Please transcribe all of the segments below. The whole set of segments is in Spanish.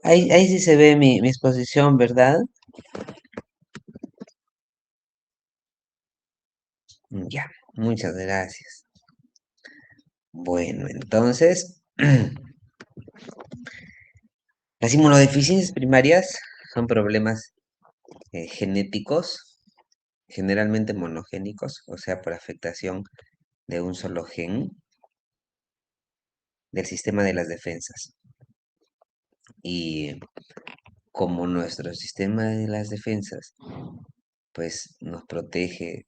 Ahí sí se ve mi exposición, ¿verdad? Ya, muchas gracias. Bueno, entonces, las inmunodeficiencias primarias son problemas genéticos, generalmente monogénicos, o sea, por afectación de un solo gen del sistema de las defensas. Y como nuestro sistema de las defensas, pues nos protege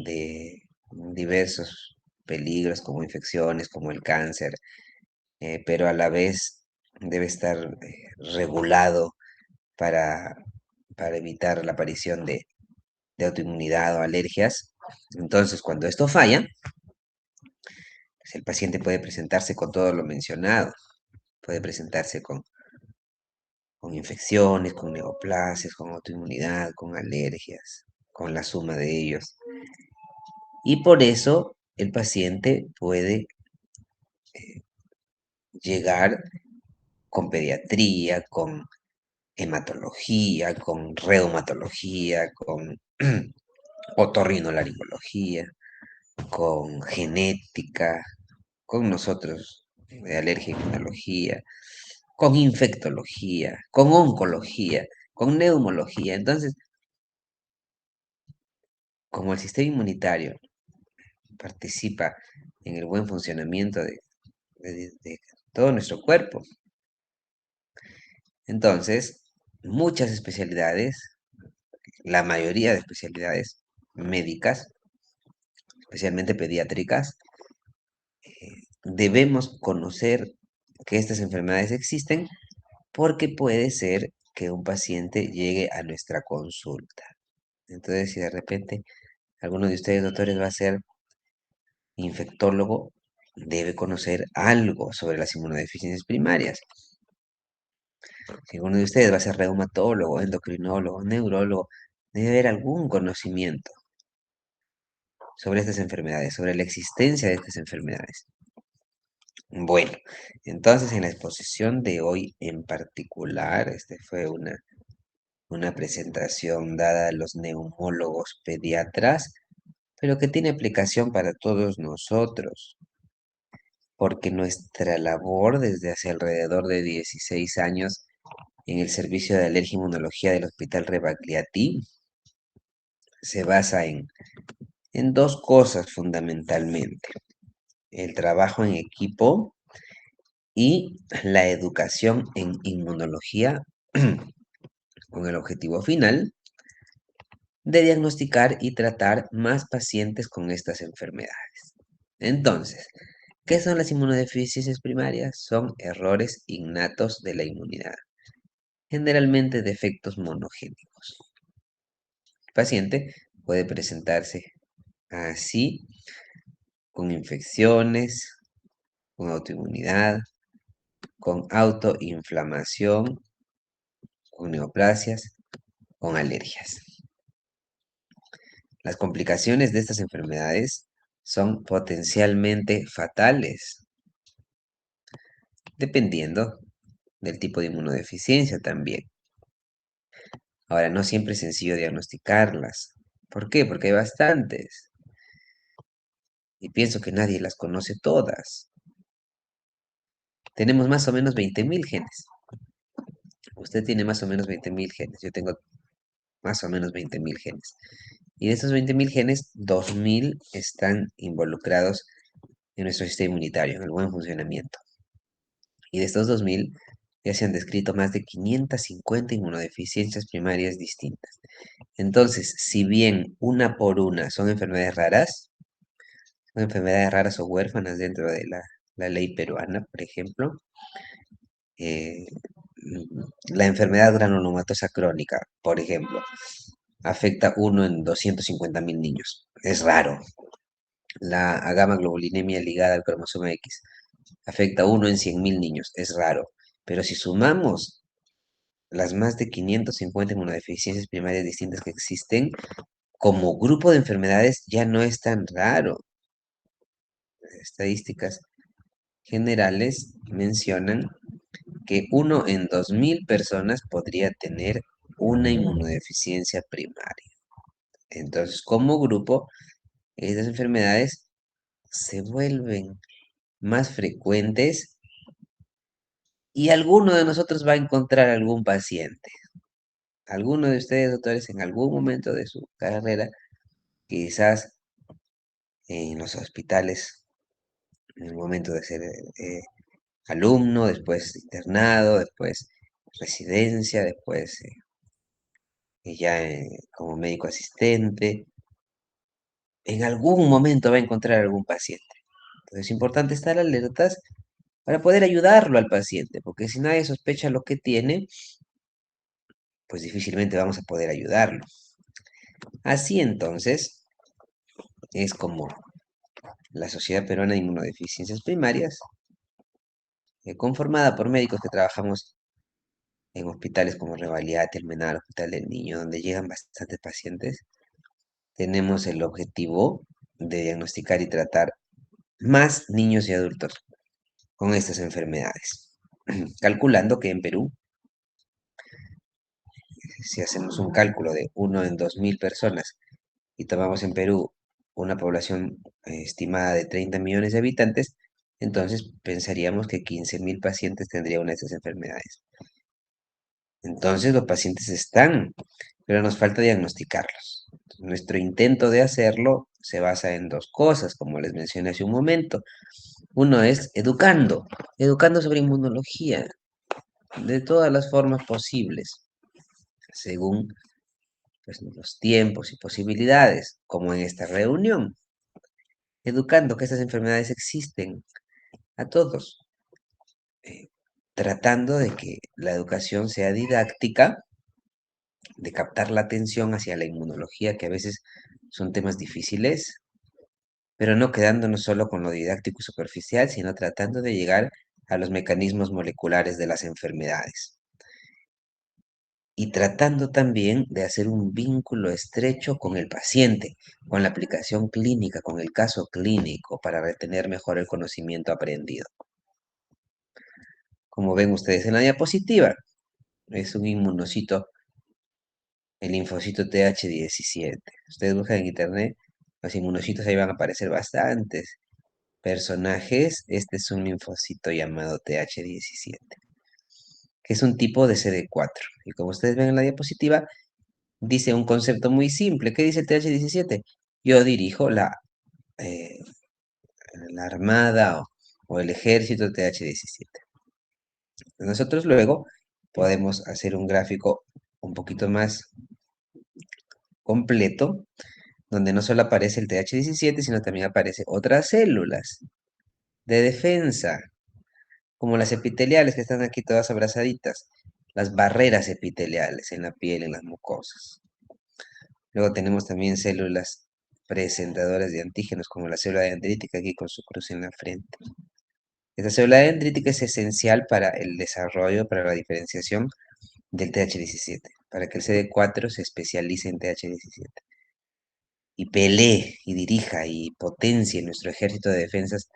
de diversos peligros como infecciones, como el cáncer, pero a la vez debe estar regulado para, para evitar la aparición de autoinmunidad o alergias. Entonces, cuando esto falla, pues el paciente puede presentarse con todo lo mencionado, puede presentarse con infecciones, con neoplasias, con autoinmunidad, con alergias, con la suma de ellos. Y por eso el paciente puede llegar con pediatría, con hematología, con reumatología, con otorrinolaringología, con genética, con nosotros de alergia y inmunología, con infectología, con oncología, con neumología. Entonces, como el sistema inmunitario participa en el buen funcionamiento de todo nuestro cuerpo, entonces muchas especialidades, la mayoría de especialidades médicas, especialmente pediátricas, debemos conocer que estas enfermedades existen porque puede ser que un paciente llegue a nuestra consulta. Entonces, si de repente alguno de ustedes, doctores, va a ser infectólogo, debe conocer algo sobre las inmunodeficiencias primarias. Si alguno de ustedes va a ser reumatólogo, endocrinólogo, neurólogo, debe haber algún conocimiento sobre estas enfermedades, sobre la existencia de estas enfermedades. Bueno, entonces en la exposición de hoy en particular, fue una presentación dada a los neumólogos pediatras, pero que tiene aplicación para todos nosotros, porque nuestra labor desde hace alrededor de 16 años en el servicio de alergia e inmunología del Hospital Rebagliati se basa en dos cosas fundamentalmente: el trabajo en equipo y la educación en inmunología con el objetivo final de diagnosticar y tratar más pacientes con estas enfermedades. Entonces, ¿qué son las inmunodeficiencias primarias? Son errores innatos de la inmunidad, generalmente defectos monogénicos. El paciente puede presentarse así con infecciones, con autoinmunidad, con autoinflamación, con neoplasias, con alergias. Las complicaciones de estas enfermedades son potencialmente fatales, dependiendo del tipo de inmunodeficiencia también. Ahora, no siempre es sencillo diagnosticarlas. ¿Por qué? Porque hay bastantes. Y pienso que nadie las conoce todas. Tenemos más o menos 20.000 genes. Usted tiene más o menos 20.000 genes. Yo tengo más o menos 20.000 genes. Y de estos 20.000 genes, 2.000 están involucrados en nuestro sistema inmunitario, en el buen funcionamiento. Y de estos 2.000 ya se han descrito más de 550 inmunodeficiencias primarias distintas. Entonces, si bien una por una son enfermedades raras o huérfanas dentro de la ley peruana, por ejemplo, eh, la enfermedad granulomatosa crónica, por ejemplo, afecta uno en 250.000 niños. Es raro. La gamma-globulinemia ligada al cromosoma X afecta uno en 100.000 niños. Es raro. Pero si sumamos las más de 550 inmunodeficiencias primarias distintas que existen, como grupo de enfermedades ya no es tan raro. Estadísticas generales mencionan que 1 en 2000 personas podría tener una inmunodeficiencia primaria. Entonces, como grupo, estas enfermedades se vuelven más frecuentes y alguno de nosotros va a encontrar algún paciente. Alguno de ustedes, doctores, en algún momento de su carrera, quizás en los hospitales, en el momento de ser alumno, después internado, después residencia, después ya como médico asistente, en algún momento va a encontrar algún paciente. Entonces es importante estar alertas para poder ayudarlo al paciente, porque si nadie sospecha lo que tiene, pues difícilmente vamos a poder ayudarlo. Así entonces es como la Sociedad Peruana de Inmunodeficiencias Primarias, conformada por médicos que trabajamos en hospitales como Revaliate, El Menal, Hospital del Niño, donde llegan bastantes pacientes, tenemos el objetivo de diagnosticar y tratar más niños y adultos con estas enfermedades. Calculando que en Perú, si hacemos un cálculo de 1 en 2000 personas y tomamos en Perú una población estimada de 30 millones de habitantes, entonces pensaríamos que 15.000 pacientes tendrían una de estas enfermedades. Entonces los pacientes están, pero nos falta diagnosticarlos. Nuestro intento de hacerlo se basa en dos cosas, como les mencioné hace un momento. Uno es educando sobre inmunología de todas las formas posibles, según pues, los tiempos y posibilidades, como en esta reunión, educando que estas enfermedades existen a todos, eh, tratando de que la educación sea didáctica, de captar la atención hacia la inmunología, que a veces son temas difíciles, pero no quedándonos solo con lo didáctico y superficial, sino tratando de llegar a los mecanismos moleculares de las enfermedades. Y tratando también de hacer un vínculo estrecho con el paciente, con la aplicación clínica, con el caso clínico, para retener mejor el conocimiento aprendido. Como ven ustedes en la diapositiva, es un inmunocito, el linfocito TH17. Ustedes buscan en internet, los inmunocitos ahí van a aparecer bastantes personajes. Este es un linfocito llamado TH17, que es un tipo de CD4. Y como ustedes ven en la diapositiva, dice un concepto muy simple. ¿Qué dice el TH17? Yo dirijo eh, la armada o el ejército TH17. Nosotros luego podemos hacer un gráfico un poquito más completo, donde no solo aparece el TH17, sino también aparece otras células de defensa, como las epiteliales que están aquí todas abrazaditas, las barreras epiteliales en la piel, en las mucosas. Luego tenemos también células presentadoras de antígenos, como la célula dendrítica aquí con su cruz en la frente. Esta célula dendrítica es esencial para el desarrollo, para la diferenciación del TH17, para que el CD4 se especialice en TH17 y pelee y dirija y potencie nuestro ejército de defensas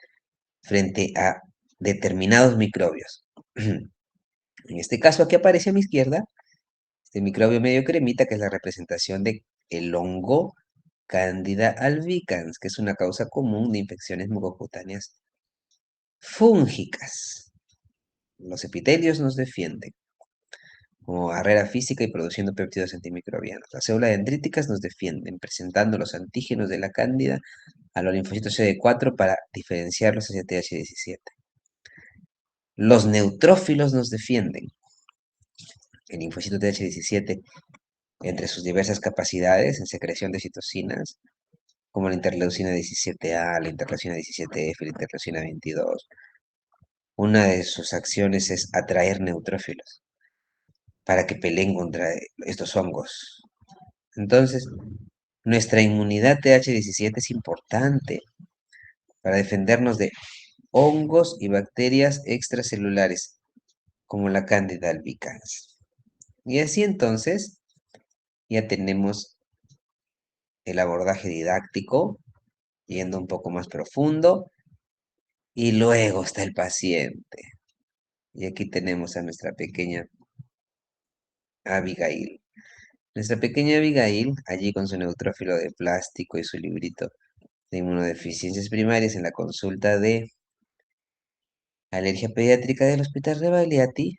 frente a determinados microbios. En este caso aquí aparece a mi izquierda este microbio medio cremita, que es la representación de el hongo Candida albicans, que es una causa común de infecciones mucocutáneas fúngicas. Los epitelios nos defienden como barrera física y produciendo péptidos antimicrobianos. Las células dendríticas nos defienden presentando los antígenos de la cándida a los linfocitos CD4 para diferenciarlos hacia TH17. Los neutrófilos nos defienden. El linfocito TH17, entre sus diversas capacidades en secreción de citocinas, como la interleucina 17A, la interleucina 17F, la interleucina 22. Una de sus acciones es atraer neutrófilos para que peleen contra estos hongos. Entonces, nuestra inmunidad TH17 es importante para defendernos de hongos y bacterias extracelulares, como la Candida albicans. Y así entonces, ya tenemos el abordaje didáctico, yendo un poco más profundo, y luego está el paciente. Y aquí tenemos a nuestra pequeña Abigail. Nuestra pequeña Abigail, allí con su neutrófilo de plástico y su librito de inmunodeficiencias primarias en la consulta de alergia pediátrica del Hospital Rebagliati,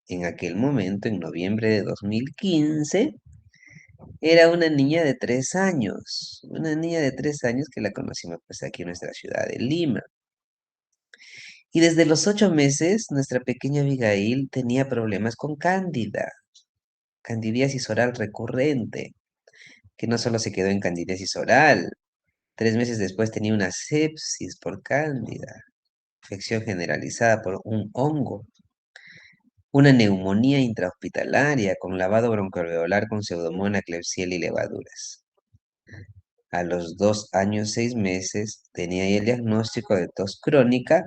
en aquel momento, en noviembre de 2015, era una niña de 3 años. Una niña de 3 años que la conocimos pues aquí en nuestra ciudad de Lima. Y desde los 8 meses, nuestra pequeña Abigail tenía problemas con cándida, candidiasis oral recurrente, que no solo se quedó en candidiasis oral, 3 meses después tenía una sepsis por cándida, infección generalizada por un hongo, una neumonía intrahospitalaria con lavado broncoalveolar con pseudomonas, Klebsiella y levaduras. A los 2 años, 6 meses, tenía ya el diagnóstico de tos crónica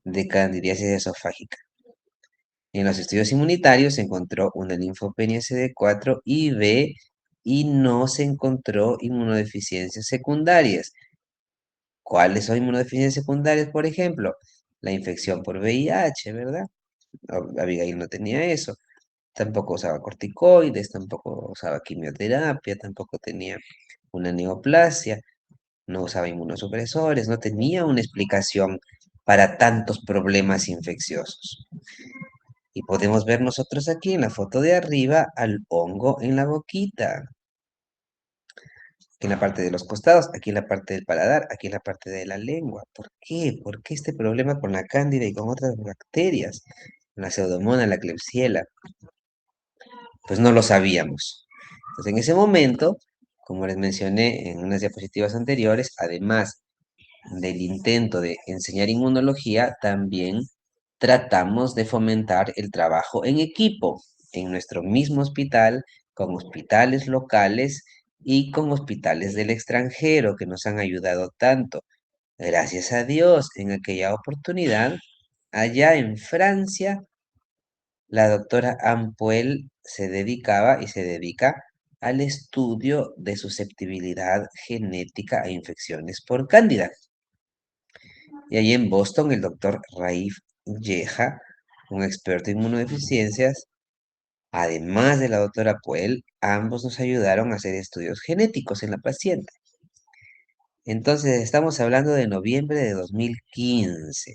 de candidiasis esofágica. En los estudios inmunitarios se encontró una linfopenia CD4 y B y no se encontró inmunodeficiencias secundarias. ¿Cuáles son inmunodeficiencias secundarias, por ejemplo? La infección por VIH, ¿verdad? Abigail no tenía eso. Tampoco usaba corticoides, tampoco usaba quimioterapia, tampoco tenía una neoplasia, no usaba inmunosupresores, no tenía una explicación para tantos problemas infecciosos. Y podemos ver nosotros aquí en la foto de arriba al hongo en la boquita, aquí en la parte de los costados, aquí en la parte del paladar, aquí en la parte de la lengua. ¿Por qué? ¿Por qué este problema con la cándida y con otras bacterias? La pseudomonas, la Klebsiella. Pues no lo sabíamos. Entonces, en ese momento, como les mencioné en unas diapositivas anteriores, además del intento de enseñar inmunología, también tratamos de fomentar el trabajo en equipo en nuestro mismo hospital, con hospitales locales y con hospitales del extranjero que nos han ayudado tanto. Gracias a Dios, en aquella oportunidad, allá en Francia, la doctora Ampuel se dedicaba y se dedica al estudio de susceptibilidad genética a infecciones por cándida. Y allí en Boston, el doctor Raif Yeja, un experto en inmunodeficiencias, además de la doctora Puel, ambos nos ayudaron a hacer estudios genéticos en la paciente. Entonces, estamos hablando de noviembre de 2015.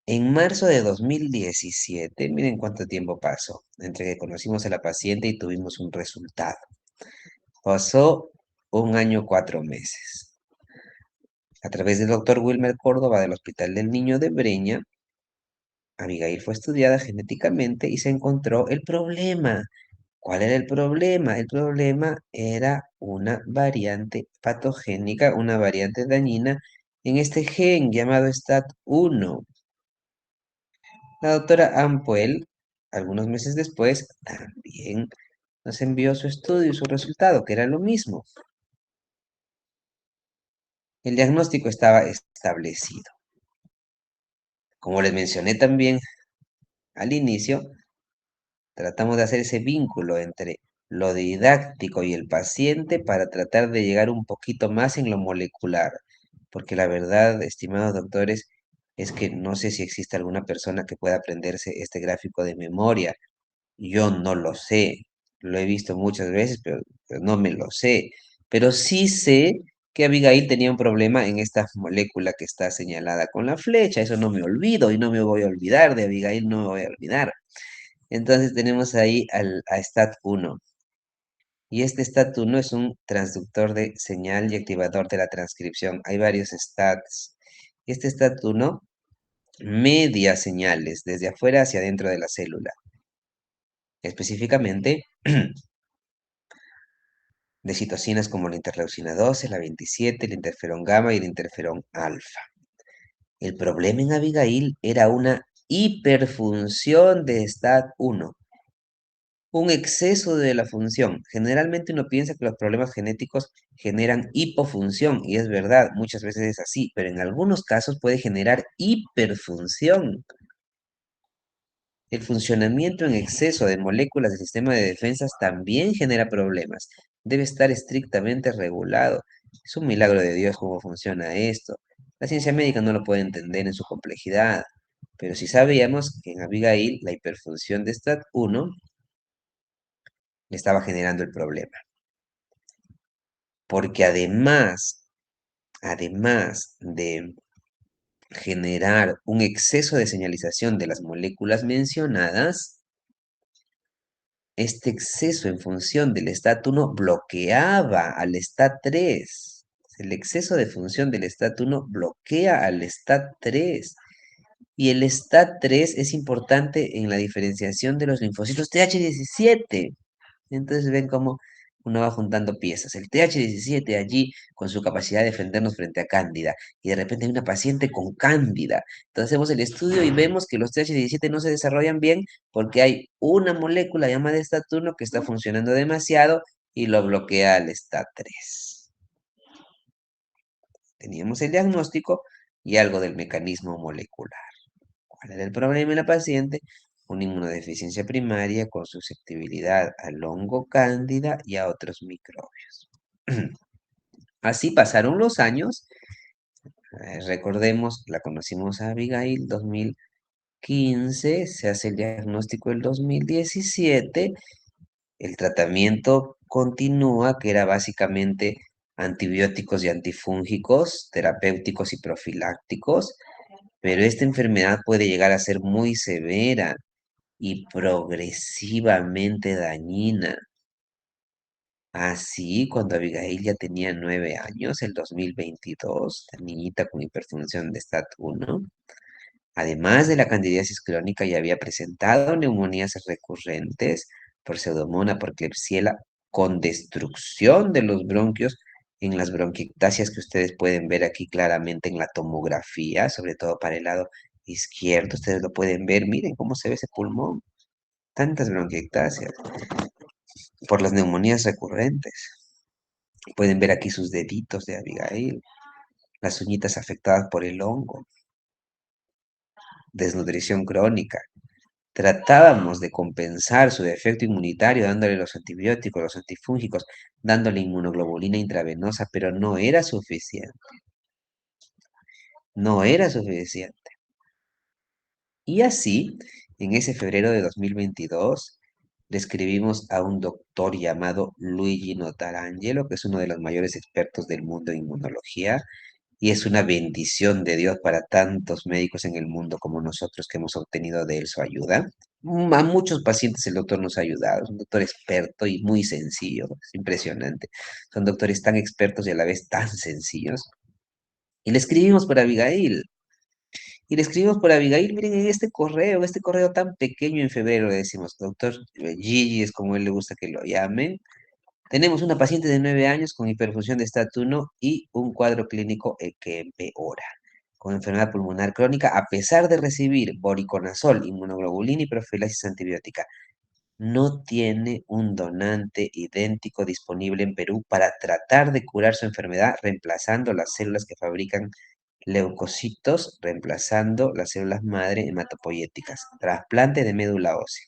En marzo de 2017, miren cuánto tiempo pasó entre que conocimos a la paciente y tuvimos un resultado. Pasó 1 año, 4 meses. A través del doctor Wilmer Córdoba del Hospital del Niño de Breña, Abigail fue estudiada genéticamente y se encontró el problema. ¿Cuál era el problema? El problema era una variante patogénica, una variante dañina en este gen llamado STAT1. La doctora Ampuel, algunos meses después, también nos envió su estudio y su resultado, que era lo mismo. El diagnóstico estaba establecido. Como les mencioné también al inicio, tratamos de hacer ese vínculo entre lo didáctico y el paciente para tratar de llegar un poquito más en lo molecular, porque la verdad, estimados doctores, es que no sé si existe alguna persona que pueda aprenderse este gráfico de memoria. Yo no lo sé, lo he visto muchas veces, pero no me lo sé. Pero sí sé que Abigail tenía un problema en esta molécula que está señalada con la flecha. Eso no me olvido y no me voy a olvidar de Abigail, no me voy a olvidar. Entonces tenemos ahí a STAT1. Y este STAT1 es un transductor de señal y activador de la transcripción. Hay varios STATs. Este STAT1 media señales desde afuera hacia adentro de la célula. Específicamente de citocinas como la interleucina 12, la 27, el interferón gamma y el interferón alfa. El problema en Abigail era una hiperfunción de STAT1, un exceso de la función. Generalmente uno piensa que los problemas genéticos generan hipofunción, y es verdad, muchas veces es así, pero en algunos casos puede generar hiperfunción. El funcionamiento en exceso de moléculas del sistema de defensas también genera problemas. Debe estar estrictamente regulado. Es un milagro de Dios cómo funciona esto. La ciencia médica no lo puede entender en su complejidad, pero sí sabíamos que en Abigail la hiperfunción de STAT1 le estaba generando el problema, porque además de generar un exceso de señalización de las moléculas mencionadas, este exceso en función del STAT1 bloqueaba al STAT3. El exceso de función del STAT1 bloquea al STAT3. Y el STAT3 es importante en la diferenciación de los linfocitos TH17. Entonces ven cómo uno va juntando piezas. El TH17 allí con su capacidad de defendernos frente a Cándida. Y de repente hay una paciente con Cándida. Entonces hacemos el estudio y vemos que los TH17 no se desarrollan bien porque hay una molécula llamada STAT1 que está funcionando demasiado y lo bloquea al STAT3. Teníamos el diagnóstico y algo del mecanismo molecular. ¿Cuál era el problema en la paciente? Una inmunodeficiencia primaria con susceptibilidad al hongo cándida y a otros microbios. Así pasaron los años. Recordemos, la conocimos a Abigail 2015, se hace el diagnóstico el 2017, el tratamiento continúa, que era básicamente antibióticos y antifúngicos, terapéuticos y profilácticos, pero esta enfermedad puede llegar a ser muy severa y progresivamente dañina. Así, cuando Abigail ya tenía 9 años, el 2022, la niñita con hiperfunción de STAT1, además de la candidiasis crónica, ya había presentado neumonías recurrentes por Pseudomonas, por Klebsiella, con destrucción de los bronquios en las bronquiectasias que ustedes pueden ver aquí claramente en la tomografía, sobre todo para el lado izquierdo. Ustedes lo pueden ver, miren cómo se ve ese pulmón, tantas bronquiectasias por las neumonías recurrentes. Pueden ver aquí sus deditos de Abigail, las uñitas afectadas por el hongo, desnutrición crónica. Tratábamos de compensar su defecto inmunitario dándole los antibióticos, los antifúngicos, dándole inmunoglobulina intravenosa, pero no era suficiente. No era suficiente. Y así, en ese febrero de 2022, le escribimos a un doctor llamado Luigi Notarangelo, que es uno de los mayores expertos del mundo en inmunología, y es una bendición de Dios para tantos médicos en el mundo como nosotros que hemos obtenido de él su ayuda. A muchos pacientes el doctor nos ha ayudado, es un doctor experto y muy sencillo, es impresionante. Son doctores tan expertos y a la vez tan sencillos. Y le escribimos por Abigail. Y le escribimos por Abigail, miren, en este correo tan pequeño en febrero, le decimos, doctor Gigi, es como él le gusta que lo llamen. Tenemos una paciente de 9 años con hiperfunción de STAT1 y un cuadro clínico que empeora, con enfermedad pulmonar crónica, a pesar de recibir voriconazol, inmunoglobulina y profilaxis antibiótica. No tiene un donante idéntico disponible en Perú para tratar de curar su enfermedad, reemplazando las células que fabrican leucocitos, reemplazando las células madre hematopoyéticas. Trasplante de médula ósea.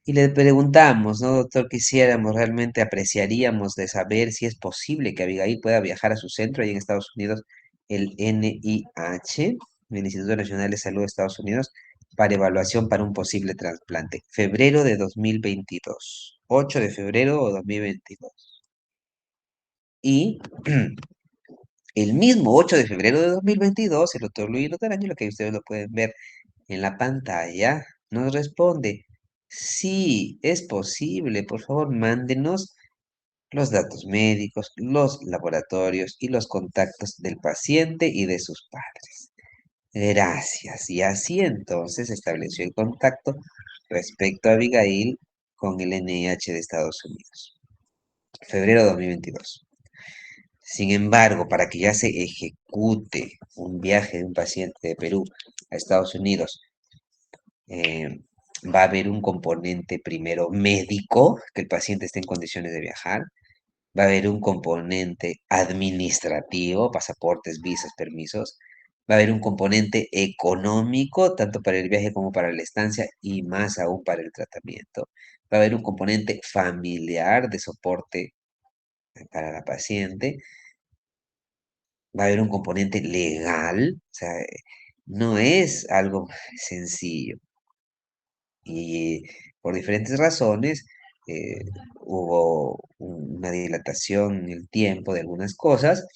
Y le preguntamos, ¿no, doctor? Quisiéramos, realmente apreciaríamos de saber si es posible que Abigail pueda viajar a su centro ahí en Estados Unidos, el NIH, el Instituto Nacional de Salud de Estados Unidos, para evaluación para un posible trasplante. Febrero de 2022. 8 de febrero de 2022. Y el mismo 8 de febrero de 2022, el doctor Luis Lotaraño, lo que ustedes lo pueden ver en la pantalla, nos responde, sí, es posible, por favor, mándenos los datos médicos, los laboratorios y los contactos del paciente y de sus padres. Gracias. Y así entonces estableció el contacto respecto a Abigail con el NIH de Estados Unidos. Febrero de 2022. Sin embargo, para que ya se ejecute un viaje de un paciente de Perú a Estados Unidos, eh, va a haber un componente primero médico, que el paciente esté en condiciones de viajar, va a haber un componente administrativo, pasaportes, visas, permisos, va a haber un componente económico, tanto para el viaje como para la estancia y más aún para el tratamiento. Va a haber un componente familiar de soporte para la paciente, va a haber un componente legal, o sea, no es algo sencillo. Y por diferentes razones hubo una dilatación en el tiempo de algunas cosas,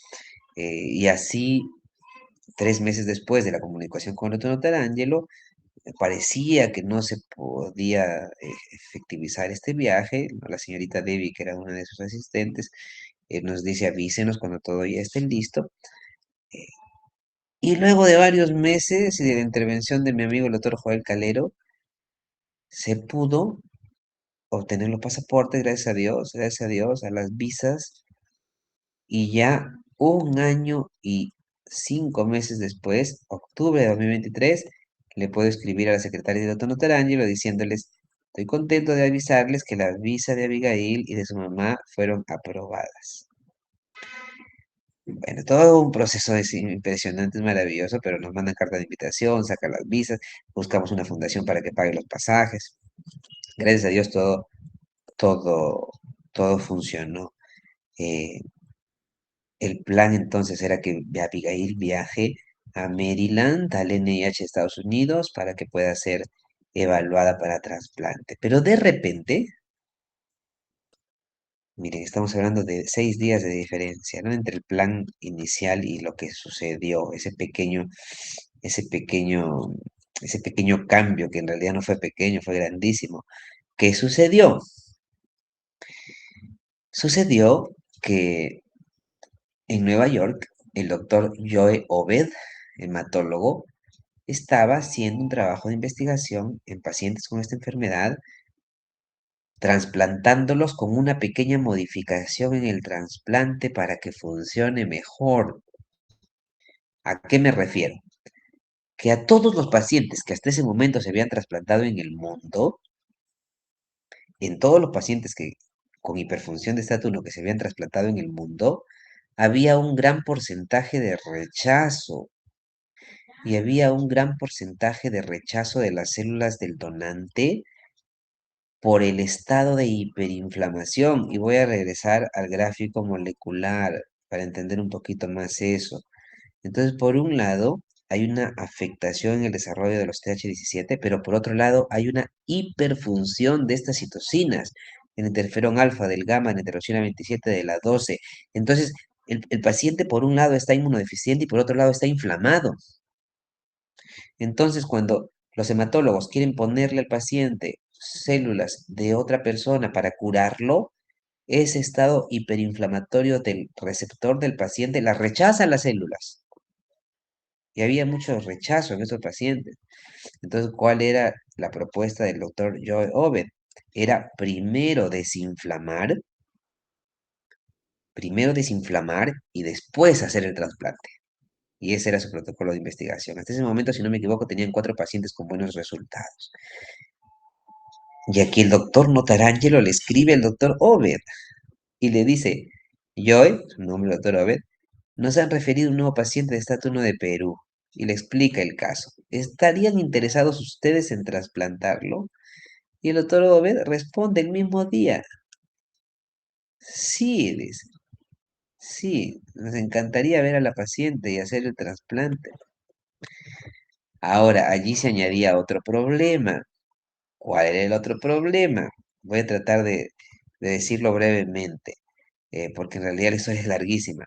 y así 3 meses después de la comunicación con el doctor Notarangelo, parecía que no se podía efectivizar este viaje, ¿no? La señorita Debbie, que era una de sus asistentes, nos dice avísenos cuando todo ya esté listo. eh, y luego de varios meses y de la intervención de mi amigo el doctor Joel Calero, se pudo obtener los pasaportes, gracias a Dios, a las visas, y ya 1 año y 5 meses después, octubre de 2023, le puedo escribir a la secretaria de Otto Notarangelo diciéndoles, estoy contento de avisarles que la visa de Abigail y de su mamá fueron aprobadas. Bueno, todo un proceso es impresionante, es maravilloso, pero nos mandan carta de invitación, sacan las visas, buscamos una fundación para que pague los pasajes. Gracias a Dios todo, todo funcionó. Eh, el plan entonces era que Abigail viaje a Maryland, al NIH de Estados Unidos, para que pueda ser evaluada para trasplante. Pero de repente, miren, estamos hablando de 6 días de diferencia, ¿no? Entre el plan inicial y lo que sucedió, ese pequeño, ese pequeño cambio, que en realidad no fue pequeño, fue grandísimo. ¿Qué sucedió? Sucedió que en Nueva York, el doctor Joe Obed, hematólogo, estaba haciendo un trabajo de investigación en pacientes con esta enfermedad, trasplantándolos con una pequeña modificación en el trasplante para que funcione mejor. ¿A qué me refiero? Que a todos los pacientes que hasta ese momento se habían trasplantado en el mundo, en todos los pacientes que con hiperfunción de estatus 1 que se habían trasplantado en el mundo, había un gran porcentaje de rechazo y había un gran porcentaje de rechazo de las células del donante por el estado de hiperinflamación. Y voy a regresar al gráfico molecular para entender un poquito más eso. Entonces, por un lado, hay una afectación en el desarrollo de los TH17, pero por otro lado, hay una hiperfunción de estas citocinas, el interferón alfa, del gamma, la interleucina 27, de la 12. Entonces, el paciente por un lado está inmunodeficiente y por otro lado está inflamado. Entonces, cuando los hematólogos quieren ponerle al paciente células de otra persona para curarlo, ese estado hiperinflamatorio del receptor del paciente las rechaza las células. Y había mucho rechazo en esos pacientes. Entonces, ¿cuál era la propuesta del doctor Joe Oven? Era primero desinflamar y después hacer el trasplante. Y ese era su protocolo de investigación. Hasta ese momento, si no me equivoco, tenían 4 pacientes con buenos resultados. Y aquí el doctor Notarangelo le escribe al doctor Obed y le dice, Joy, su nombre doctor Obed, nos han referido un nuevo paciente de estatus 1 de Perú. Y le explica el caso. ¿Estarían interesados ustedes en trasplantarlo? Y el doctor Obed responde el mismo día. Sí, dice. Sí, nos encantaría ver a la paciente y hacer el trasplante. Ahora, allí se añadía otro problema. ¿Cuál era el otro problema? Voy a tratar de decirlo brevemente, porque en realidad la historia es larguísima.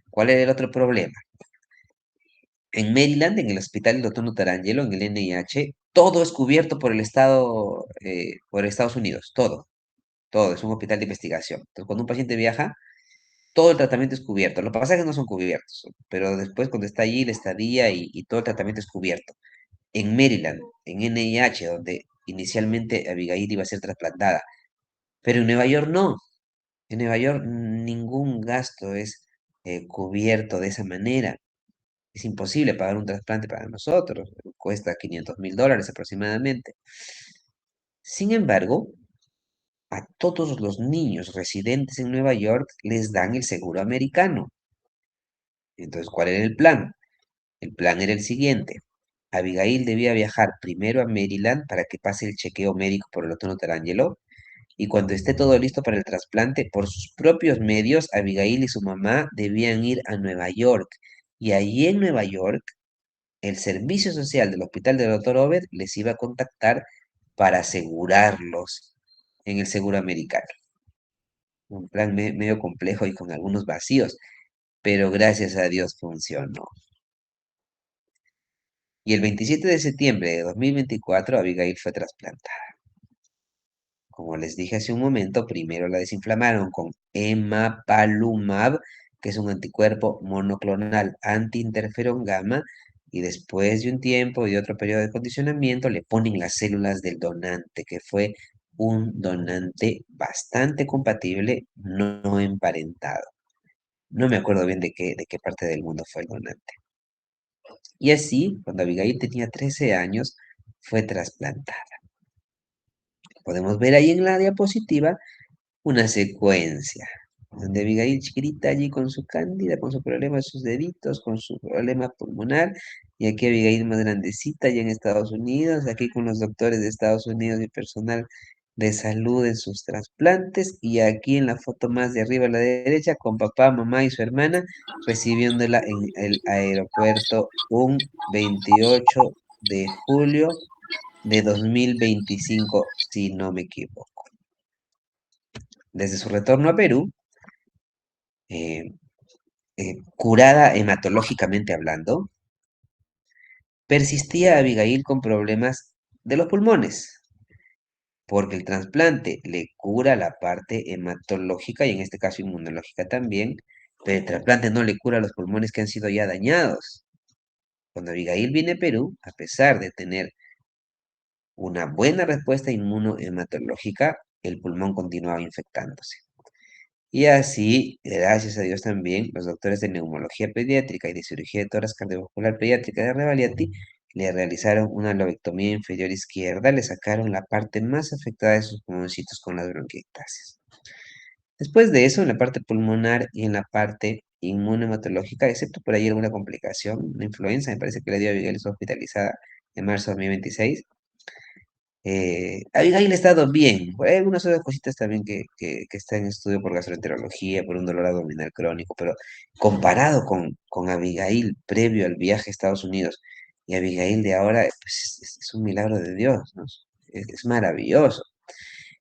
¿Cuál era el otro problema? En Maryland, en el hospital del Dr. Notarangelo, en el NIH, todo es cubierto por el Estado, por Estados Unidos, todo, es un hospital de investigación. Entonces, cuando un paciente viaja, todo el tratamiento es cubierto. Los pasajes no son cubiertos, pero después cuando está allí la estadía y todo el tratamiento es cubierto. En Maryland, en NIH, donde inicialmente Abigail iba a ser trasplantada, pero en Nueva York no. En Nueva York ningún gasto es cubierto de esa manera. Es imposible pagar un trasplante para nosotros. Cuesta $500,000 aproximadamente. Sin embargo, a todos los niños residentes en Nueva York les dan el seguro americano. Entonces, ¿cuál era el plan? El plan era el siguiente. Abigail debía viajar primero a Maryland para que pase el chequeo médico por el doctor Notarangelo Y cuando esté todo listo para el trasplante, por sus propios medios, Abigail y su mamá debían ir a Nueva York. Y allí en Nueva York, el servicio social del hospital del doctor Obed les iba a contactar para asegurarlos en el seguro americano. Un plan medio complejo y con algunos vacíos, pero gracias a Dios funcionó. Y el 27 de septiembre de 2024, Abigail fue trasplantada. Como les dije hace un momento, primero la desinflamaron con emapalumab, que es un anticuerpo monoclonal anti-interferón gamma, y después de un tiempo y otro periodo de condicionamiento le ponen las células del donante, que fue un donante bastante compatible, no emparentado. No me acuerdo bien de qué parte del mundo fue el donante. Y así, cuando Abigail tenía 13 años, fue trasplantada. Podemos ver ahí en la diapositiva una secuencia, donde Abigail chiquitita allí con su cándida, con su problema de sus deditos, con su problema pulmonar, y aquí Abigail más grandecita allá en Estados Unidos, aquí con los doctores de Estados Unidos y personal de salud en sus trasplantes, y aquí en la foto más de arriba a la derecha, con papá, mamá y su hermana, recibiéndola en el aeropuerto un 28 de julio de 2025, si no me equivoco. Desde su retorno a Perú, eh, curada hematológicamente hablando, persistía Abigail con problemas de los pulmones, porque el trasplante le cura la parte hematológica y en este caso inmunológica también, pero el trasplante no le cura los pulmones que han sido ya dañados. Cuando Abigail viene a Perú, a pesar de tener una buena respuesta inmunohematológica, el pulmón continuaba infectándose. Y así, gracias a Dios también, los doctores de neumología pediátrica y de cirugía de tórax cardiovascular pediátrica de Revaliati le realizaron una lobectomía inferior izquierda, le sacaron la parte más afectada de sus pulmoncitos con las bronquiectasias. Después de eso, en la parte pulmonar y en la parte inmunohematológica, excepto por ahí alguna complicación, una influenza, me parece que le dio a Abigail, estuvo hospitalizada en marzo de 2026. Abigail ha estado bien. Hay algunas otras cositas también que están en estudio por gastroenterología, por un dolor abdominal crónico, pero comparado con Abigail previo al viaje a Estados Unidos y Abigail de ahora, pues es un milagro de Dios, ¿no? Es maravilloso.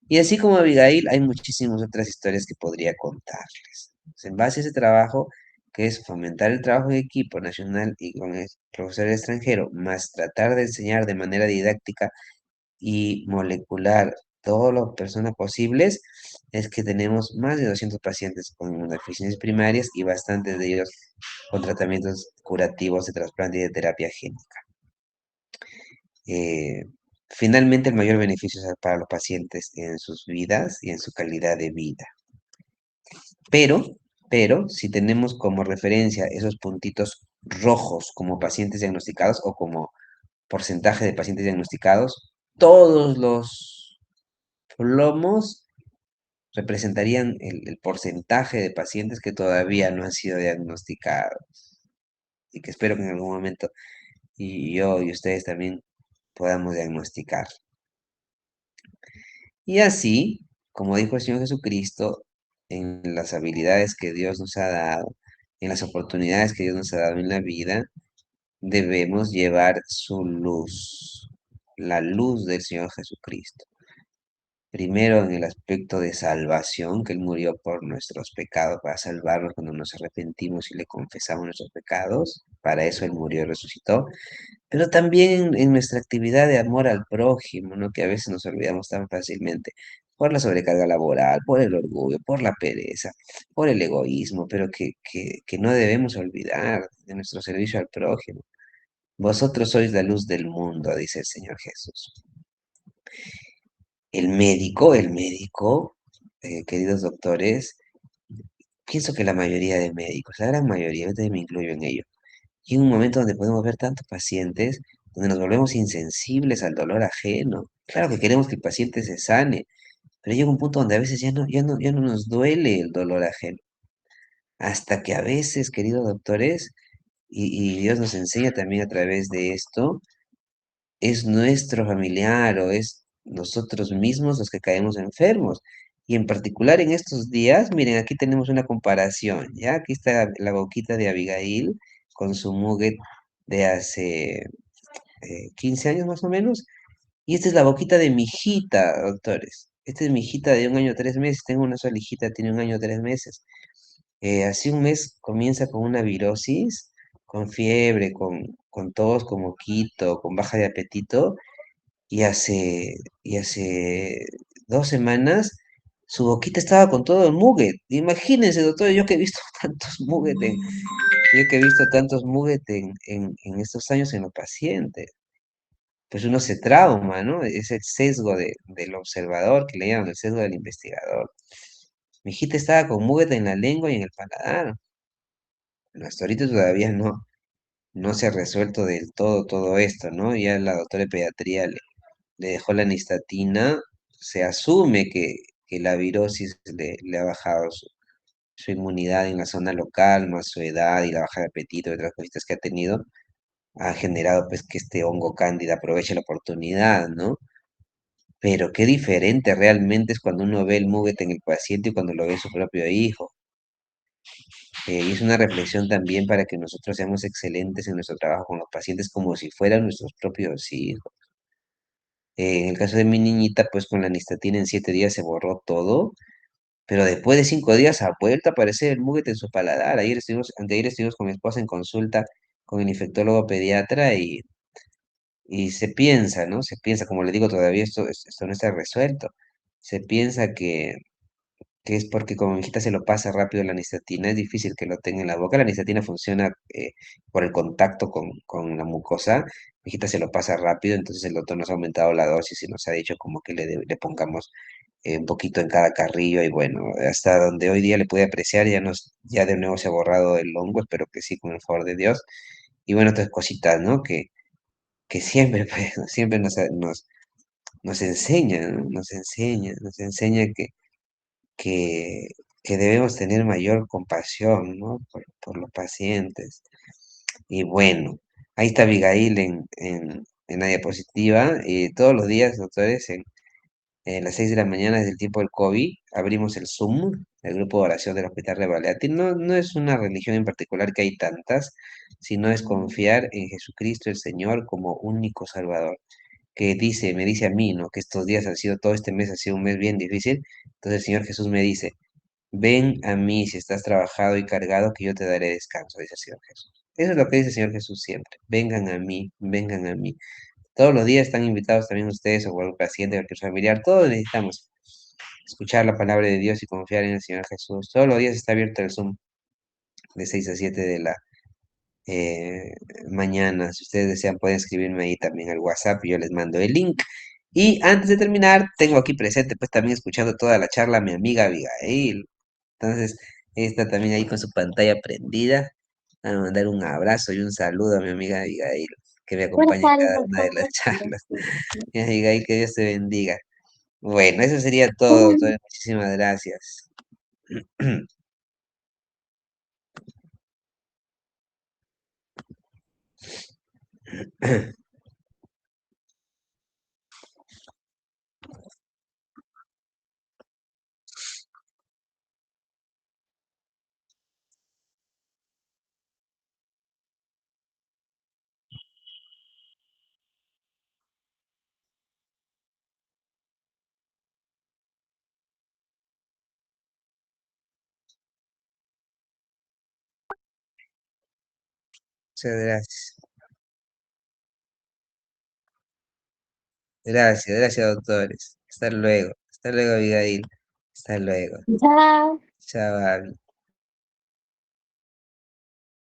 Y así como Abigail, hay muchísimas otras historias que podría contarles. Pues, en base a ese trabajo, que es fomentar el trabajo en equipo nacional y con el profesor extranjero, más tratar de enseñar de manera didáctica y molecular todas las personas posibles, es que tenemos más de 200 pacientes con inmunodeficiencias primarias y bastantes de ellos con tratamientos curativos de trasplante y de terapia génica. Eh, Finalmente, el mayor beneficio es para los pacientes en sus vidas y en su calidad de vida. Pero, si tenemos como referencia esos puntitos rojos como pacientes diagnosticados o como porcentaje de pacientes diagnosticados, todos los plomos representarían el porcentaje de pacientes que todavía no han sido diagnosticados y que espero que en algún momento y yo y ustedes también podamos diagnosticar. Y así, como dijo el Señor Jesucristo, en las habilidades que Dios nos ha dado, en las oportunidades que Dios nos ha dado en la vida, debemos llevar su luz, la luz del Señor Jesucristo. Primero en el aspecto de salvación, que Él murió por nuestros pecados para salvarnos cuando nos arrepentimos y le confesamos nuestros pecados. Para eso Él murió y resucitó. Pero también en nuestra actividad de amor al prójimo, ¿no? Que a veces nos olvidamos tan fácilmente por la sobrecarga laboral, por el orgullo, por la pereza, por el egoísmo, pero que no debemos olvidar de nuestro servicio al prójimo. Vosotros sois la luz del mundo, dice el Señor Jesús. El médico, queridos doctores, pienso que la mayoría de médicos, la gran mayoría, yo también me incluyo en ello, y en un momento donde podemos ver tantos pacientes, donde nos volvemos insensibles al dolor ajeno. Claro que queremos que el paciente se sane, pero llega un punto donde a veces ya no nos duele el dolor ajeno. Hasta que a veces, queridos doctores, y Dios nos enseña también a través de esto, es nuestro familiar o es nosotros mismos los que caemos enfermos. Y en particular en estos días, miren, aquí tenemos una comparación, ¿ya? Aquí está la boquita de Abigail con su muget de hace 15 años más o menos. Y esta es la boquita de mi hijita, doctores. Esta es mi hijita de 1 año 3 meses. Tengo una sola hijita, tiene 1 año 3 meses. Hace un mes comienza con una virosis, con fiebre, con tos, con moquito, con baja de apetito. Y hace 2 semanas su boquita estaba con todo el muget. Imagínense, doctor, yo que he visto tantos muget yo que he visto tantos muget en estos años en los pacientes. Pues uno se trauma, ¿no? Es el sesgo del observador, que le llaman el sesgo del investigador. Mi hijita estaba con muget en la lengua y en el paladar. Bueno, hasta ahorita todavía no se ha resuelto del todo esto, ¿no? Ya la doctora de pediatría le dejó la nistatina. Se asume que la virosis le ha bajado su inmunidad en la zona local, más su edad y la baja de apetito y otras cositas que ha tenido, ha generado pues que este hongo cándida aproveche la oportunidad, ¿no? Pero qué diferente realmente es cuando uno ve el muguet en el paciente y cuando lo ve en su propio hijo. Y es una reflexión también para que nosotros seamos excelentes en nuestro trabajo con los pacientes como si fueran nuestros propios hijos. En el caso de mi niñita, pues con la nistatina en 7 días se borró todo, pero después de 5 días ha vuelto a aparecer el muguet en su paladar. Anteayer estuvimos con mi esposa en consulta con el infectólogo pediatra y se piensa, ¿no? Se piensa, como le digo, todavía esto no está resuelto. Se piensa que es porque como mi hijita se lo pasa rápido la nistatina, es difícil que lo tenga en la boca. La nistatina funciona por el contacto con la mucosa. Mi hijita se lo pasa rápido, entonces el doctor nos ha aumentado la dosis y nos ha dicho como que le pongamos un poquito en cada carrillo y bueno, hasta donde hoy día le puede apreciar, ya de nuevo se ha borrado el hongo, espero que sí, con el favor de Dios. Y bueno, otras cositas, ¿no? Que siempre, pues, siempre nos enseña, ¿no? Nos enseña que, que debemos tener mayor compasión, ¿no? Por los pacientes. Y bueno, ahí está Abigail en la diapositiva. Y todos los días, doctores, en las 6 de la mañana desde el tiempo del COVID, abrimos el Zoom, el grupo de oración del Hospital Revalidati. No es una religión en particular que hay tantas, sino es confiar en Jesucristo el Señor como único Salvador que me dice a mí, ¿no? Que estos días han sido, todo este mes ha sido un mes bien difícil. Entonces el Señor Jesús me dice, ven a mí si estás trabajado y cargado, que yo te daré descanso, dice el Señor Jesús. Eso es lo que dice el Señor Jesús siempre. Vengan a mí, vengan a mí. Todos los días están invitados también ustedes o cualquier paciente, cualquier familiar. Todos necesitamos escuchar la palabra de Dios y confiar en el Señor Jesús. Todos los días está abierto el Zoom de 6 a 7 de la eh, mañana. Si ustedes desean, pueden escribirme ahí también al WhatsApp y yo les mando el link. Y antes de terminar, tengo aquí presente, pues también escuchando toda la charla, a mi amiga Abigail. Entonces, está también ahí con su pantalla prendida. A mandar un abrazo y un saludo a mi amiga Abigail, que me Buenas acompaña en tardes, cada una de las doctor. charlas. Mi Abigail, que Dios te bendiga. Bueno, eso sería todo, doctor. Muchísimas gracias. Muchas gracias. Gracias, doctores. Hasta luego. Hasta luego, Abigail. Hasta luego. Ya. Chao, Abby.